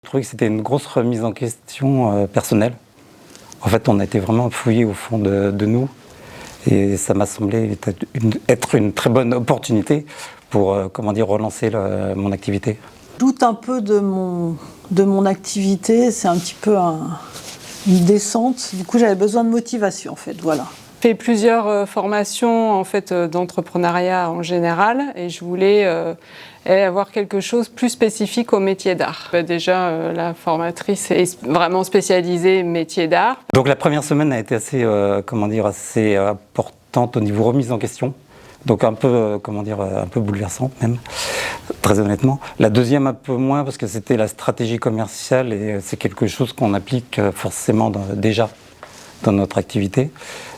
Je trouvais que c'était une grosse remise en question personnelle. En fait, on a été vraiment fouillé au fond de nous et ça m'a semblé être une très bonne opportunité pour relancer mon activité. Je doute un peu de mon activité, c'est un petit peu une descente. Du coup, j'avais besoin de motivation en fait, voilà. J'ai fait plusieurs formations en fait d'entrepreneuriat en général et je voulais avoir quelque chose plus spécifique au métier d'art. Déjà, la formatrice est vraiment spécialisée métier d'art. Donc la première semaine a été assez importante au niveau remise en question. Donc un peu bouleversante même, très honnêtement. La deuxième un peu moins parce que c'était la stratégie commerciale et c'est quelque chose qu'on applique forcément déjà dans notre activité,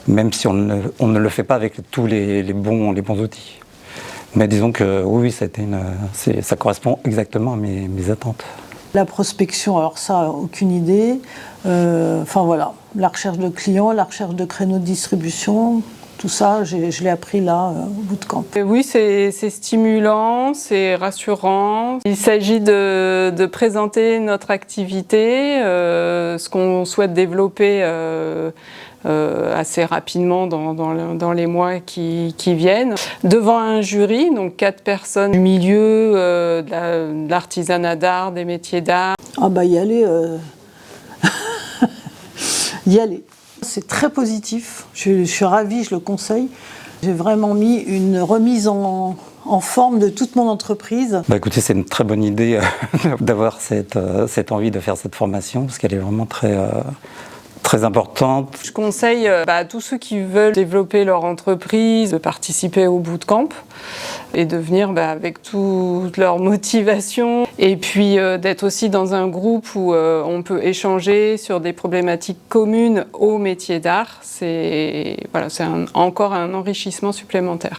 même si on ne le fait pas avec tous les bons outils. Mais disons que oui, ça correspond exactement à mes attentes. La prospection, alors ça, aucune idée. Enfin voilà, la recherche de clients, la recherche de créneaux de distribution, tout ça, je l'ai appris là, au bootcamp. Oui, c'est stimulant, c'est rassurant. Il s'agit de présenter notre activité, ce qu'on souhaite développer assez rapidement dans les mois qui viennent. Devant un jury, donc 4 personnes du milieu de l'artisanat d'art, des métiers d'art. Ah bah y aller, y aller. C'est très positif, je suis ravie, je le conseille. J'ai vraiment mis une remise en forme de toute mon entreprise. Bah écoutez, c'est une très bonne idée d'avoir cette envie de faire cette formation parce qu'elle est vraiment très importante. Je conseille à tous ceux qui veulent développer leur entreprise de participer au bootcamp et de venir avec toute leur motivation et puis d'être aussi dans un groupe où on peut échanger sur des problématiques communes au métier d'art. C'est encore un enrichissement supplémentaire.